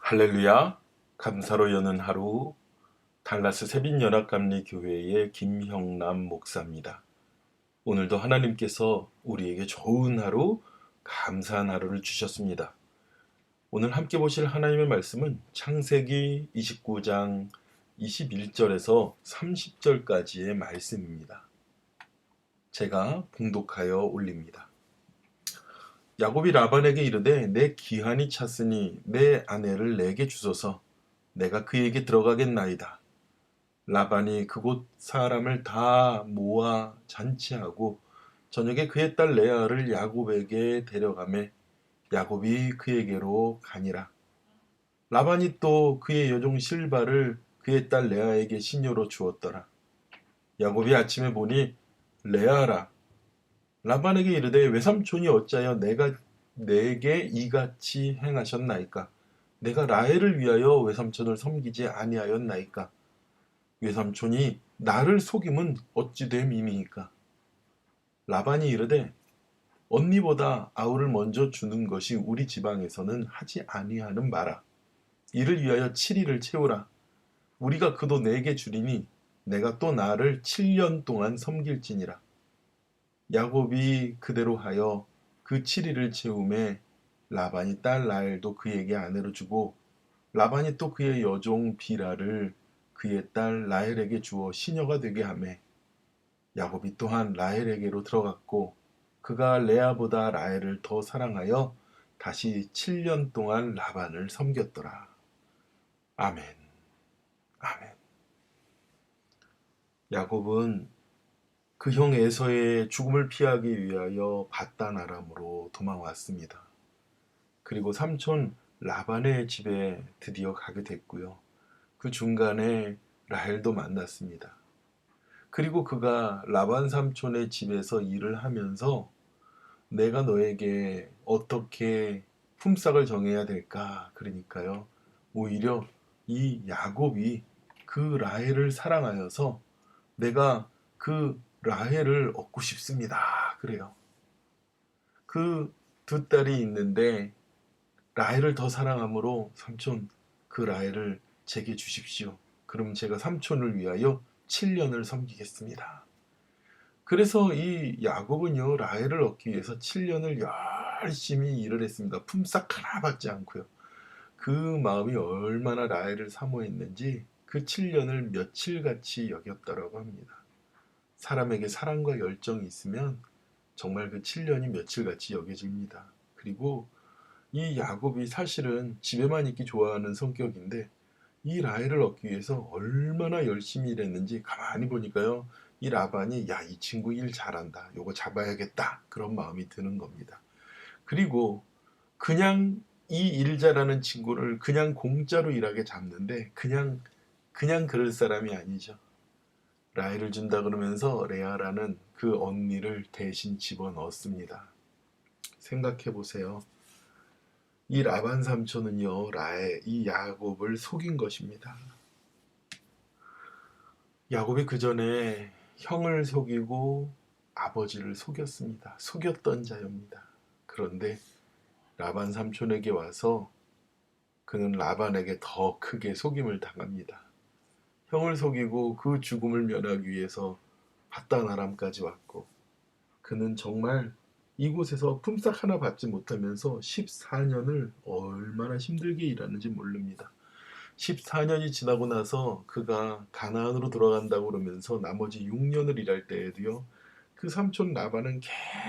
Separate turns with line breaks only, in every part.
할렐루야. 감사로 여는 하루. 달라스 세빈연합감리교회의 김형남 목사입니다. 오늘도 하나님께서 우리에게 좋은 하루, 감사한 하루를 주셨습니다. 오늘 함께 보실 하나님의 말씀은 창세기 29장 21절에서 30절까지의 말씀입니다. 제가 봉독하여 올립니다. 야곱이 라반에게 이르되 내 기한이 찼으니 내 아내를 내게 주소서. 내가 그에게 들어가겠나이다. 라반이 그곳 사람을 다 모아 잔치하고 저녁에 그의 딸 레아를 야곱에게 데려가매 야곱이 그에게로 가니라. 라반이 또 그의 여종 실바를 그의 딸 레아에게 시녀로 주었더라. 야곱이 아침에 보니 레아라. 라반에게 이르되 외삼촌이 어찌하여 내게 이같이 행하셨나이까? 내가 라헬을 위하여 외삼촌을 섬기지 아니하였나이까? 외삼촌이 나를 속임은 어찌 됨이니이까? 라반이 이르되 언니보다 아우를 먼저 주는 것이 우리 지방에서는 하지 아니하는 바라. 이를 위하여 7일을 채우라. 우리가 그도 내게 주리니 내가 또 나를 7년 동안 섬길지니라. 야곱이 그대로 하여 그 7일을 채우매 라반이 딸 라헬도 그에게 아내로 주고 라반이 또 그의 여종 비라를 그의 딸 라헬에게 주어 시녀가 되게 하매 야곱이 또한 라헬에게로 들어갔고 그가 레아보다 라헬을 더 사랑하여 다시 7년 동안 라반을 섬겼더라. 아멘. 아멘. 야곱은 그 형 에서의 죽음을 피하기 위하여 밧단 아람으로 도망왔습니다. 그리고 삼촌 라반의 집에 드디어 가게 됐고요. 그 중간에 라헬도 만났습니다. 그리고 그가 라반 삼촌의 집에서 일을 하면서 내가 너에게 어떻게 품삯을 정해야 될까? 그러니까요. 오히려 이 야곱이 그 라헬을 사랑하여서 내가 그 라헬을 얻고 싶습니다. 그래요. 그 두 딸이 있는데 라헬을 더 사랑함으로 삼촌 그 라헬을 제게 주십시오. 그럼 제가 삼촌을 위하여 7년을 섬기겠습니다. 그래서 이 야곱은요 라헬을 얻기 위해서 7년을 열심히 일을 했습니다. 품삯 하나 받지 않고요. 그 마음이 얼마나 라헬을 사모했는지 그 7년을 며칠같이 여겼다라고 합니다. 사람에게 사랑과 열정이 있으면 정말 그 7년이 며칠같이 여겨집니다. 그리고 이 야곱이 사실은 집에만 있기 좋아하는 성격인데 이 라헬을 얻기 위해서 얼마나 열심히 일했는지 가만히 보니까요. 이 라반이 야, 이 친구 일 잘한다. 요거 잡아야겠다. 그런 마음이 드는 겁니다. 그리고 그냥 이 일 잘하는 친구를 그냥 공짜로 일하게 잡는데 그냥 그럴 사람이 아니죠. 라헬을 준다 그러면서 레아라는 그 언니를 대신 집어넣었습니다. 생각해 보세요. 이 라반 삼촌은요, 이 야곱을 속인 것입니다. 야곱이 그 전에 형을 속이고 아버지를 속였습니다. 속였던 자입니다. 그런데 라반 삼촌에게 와서 그는 라반에게 더 크게 속임을 당합니다. 형을 속이고 그 죽음을 면하기 위해서 밧단 아람까지 왔고 그는 정말 이곳에서 품삯 하나 받지 못하면서 14년을 얼마나 힘들게 일하는지 모릅니다. 14년이 지나고 나서 그가 가나안으로 돌아간다고 그러면서 나머지 6년을 일할 때에도요. 그 삼촌 라반은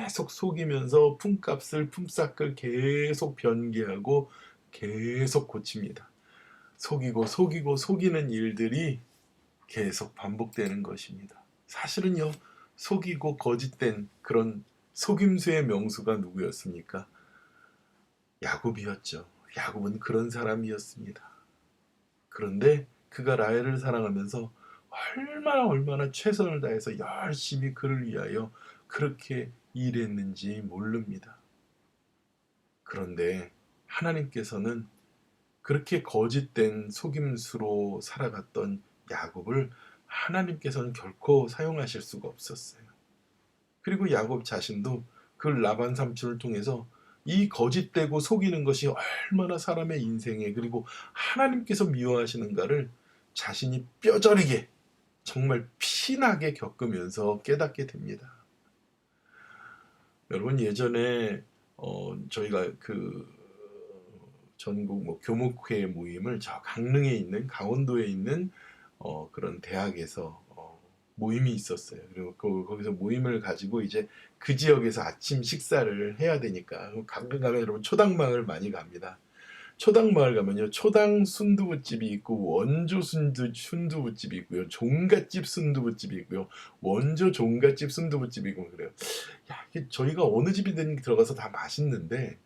계속 속이면서 품삯을 계속 변개하고 계속 고칩니다. 속이고 속이는 일들이 계속 반복되는 것입니다. 사실은요. 속이고 거짓된 그런 속임수의 명수가 누구였습니까? 야곱이었죠. 야곱은 그런 사람이었습니다. 그런데 그가 라헬을 사랑하면서 얼마나 최선을 다해서 열심히 그를 위하여 그렇게 일했는지 모릅니다. 그런데 하나님께서는 그렇게 거짓된 속임수로 살아갔던 야곱을 하나님께서는 결코 사용하실 수가 없었어요. 그리고 야곱 자신도 그 라반 삼촌을 통해서 이 거짓되고 속이는 것이 얼마나 사람의 인생에 그리고 하나님께서 미워하시는가를 자신이 뼈저리게 정말 피나게 겪으면서 깨닫게 됩니다. 여러분 예전에 저희가 그 전국 뭐 교목회 모임을 저 강릉에 있는 강원도에 있는 그런 대학에서 모임이 있었어요. 그리고 거기서 모임을 가지고 이제 그 지역에서 아침 식사를 해야 되니까 가끔 가면 여러분 초당마을 많이 갑니다. 초당마을 가면요 초당 순두부집이 있고 원조 순두부집이 있고요 종갓집 순두부집이 있고요 원조 종갓집 순두부집이 있고 그래요. 야, 이게 저희가 어느 집이든 들어가서 다 맛있는데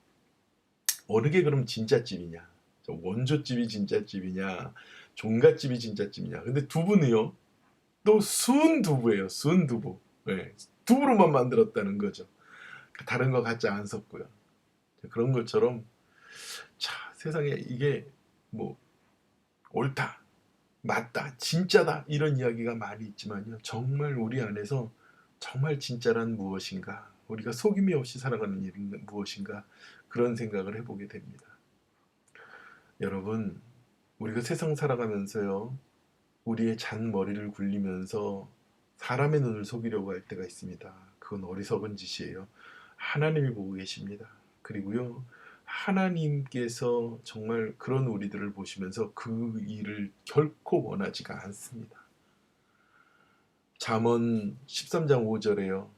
어느 게 그럼 진짜 집이냐? 원조집이 진짜 집이냐? 종갓집이 진짜 집이냐? 근데 두부는요 또 순두부예요. 순두부. 네, 두부로만 만들었다는 거죠. 다른 거 같지 않았고요. 그런 것처럼 자, 세상에 이게 뭐 옳다, 맞다, 진짜다 이런 이야기가 많이 있지만요. 정말 우리 안에서 정말 진짜란 무엇인가? 우리가 속임이 없이 살아가는 일은 무엇인가? 그런 생각을 해보게 됩니다. 여러분, 우리가 세상 살아가면서요. 우리의 잔머리를 굴리면서 사람의 눈을 속이려고 할 때가 있습니다. 그건 어리석은 짓이에요. 하나님이 보고 계십니다. 그리고요. 하나님께서 정말 그런 우리들을 보시면서 그 일을 결코 원하지가 않습니다. 잠언 13장 5절에요.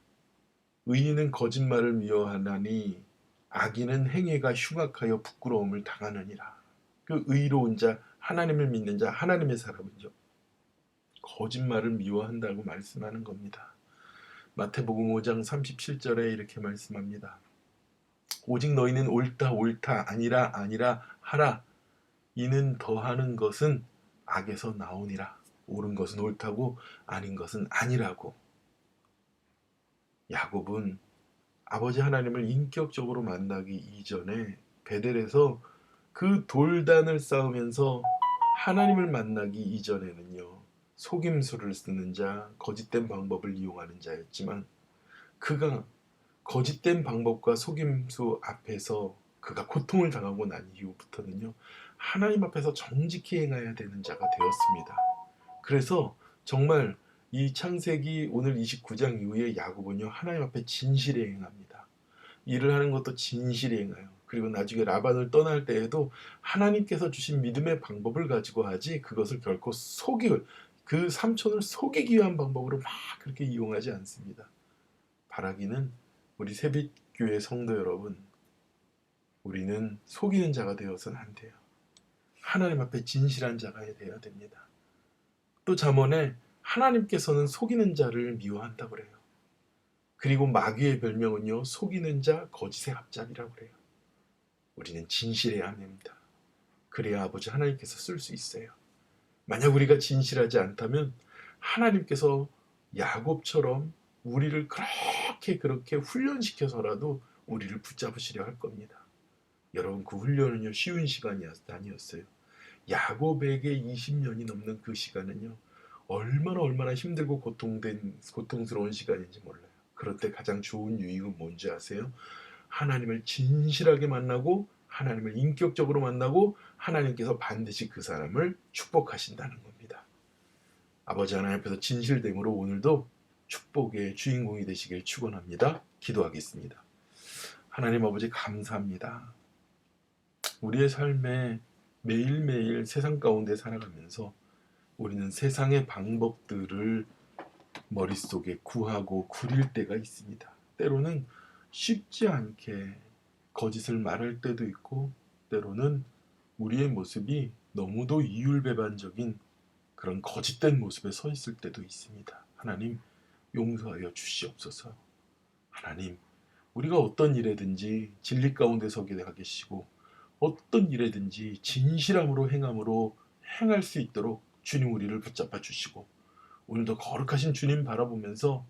의인은 거짓말을 미워하나니 악인은 행위가 흉악하여 부끄러움을 당하느니라. 그 의로운 자, 하나님을 믿는 자, 하나님의 사람은요. 거짓말을 미워한다고 말씀하는 겁니다. 마태복음 5장 37절에 이렇게 말씀합니다. 오직 너희는 옳다 옳다 아니라 아니라 하라. 이는 더하는 것은 악에서 나오니라. 옳은 것은 옳다고 아닌 것은 아니라고. 야곱은 아버지 하나님을 인격적으로 만나기 이전에 베델에서 그 돌단을 쌓으면서 하나님을 만나기 이전에는요. 속임수를 쓰는 자, 거짓된 방법을 이용하는 자였지만 그가 거짓된 방법과 속임수 앞에서 그가 고통을 당하고 난 이후부터는요. 하나님 앞에서 정직히 행해야 되는 자가 되었습니다. 그래서 정말 이 창세기 오늘 29장 이후에 야곱은요. 하나님 앞에 진실에 행합니다. 일을 하는 것도 진실에 행해요. 그리고 나중에 라반을 떠날 때에도 하나님께서 주신 믿음의 방법을 가지고 하지 그것을 결코 그 삼촌을 속이기 위한 방법으로 막 그렇게 이용하지 않습니다. 바라기는 우리 새빛교회 성도 여러분, 우리는 속이는 자가 되어서는 안 돼요. 하나님 앞에 진실한 자가 되어야 됩니다. 또 잠언에 하나님께서는 속이는 자를 미워한다고 그래요. 그리고 마귀의 별명은요, 속이는 자, 거짓의 합작이라고 그래요. 우리는 진실해야 합니다. 그래야 아버지 하나님께서 쓸 수 있어요. 만약 우리가 진실하지 않다면 하나님께서 야곱처럼 우리를 그렇게 훈련시켜서라도 우리를 붙잡으시려 할 겁니다. 여러분 그 훈련은요 쉬운 시간이 아니었어요. 야곱에게 20년이 넘는 그 시간은요 얼마나 힘들고 고통스러운 시간인지 몰라요. 그럴 때 가장 좋은 유익은 뭔지 아세요? 하나님을 진실하게 만나고 하나님을 인격적으로 만나고 하나님께서 반드시 그 사람을 축복하신다는 겁니다. 아버지 하나님 앞에서 진실됨으로 오늘도 축복의 주인공이 되시길 축원합니다. 기도하겠습니다. 하나님 아버지 감사합니다. 우리의 삶에 매일매일 세상 가운데 살아가면서 우리는 세상의 방법들을 머릿속에 구하고 구릴 때가 있습니다. 때로는 쉽지 않게 거짓을 말할 때도 있고 때로는 우리의 모습이 너무도 이율배반적인 그런 거짓된 모습에 서 있을 때도 있습니다. 하나님 용서하여 주시옵소서. 하나님 우리가 어떤 일에든지 진리 가운데 서게 하시고 어떤 일에든지 진실함으로 행함으로 행할 수 있도록 주님 우리를 붙잡아 주시고 오늘도 거룩하신 주님 바라보면서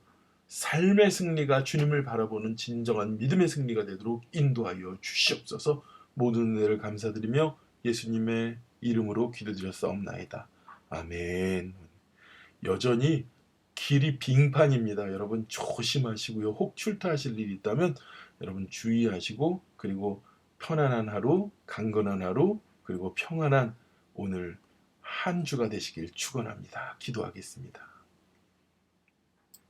삶의 승리가 주님을 바라보는 진정한 믿음의 승리가 되도록 인도하여 주시옵소서. 모든 은혜를 감사드리며 예수님의 이름으로 기도드렸사옵나이다. 아멘. 여전히 길이 빙판입니다. 여러분 조심하시고요. 혹 출타하실 일이 있다면 여러분 주의하시고 그리고 편안한 하루, 강건한 하루, 그리고 평안한 오늘 한 주가 되시길 축원합니다. 기도하겠습니다.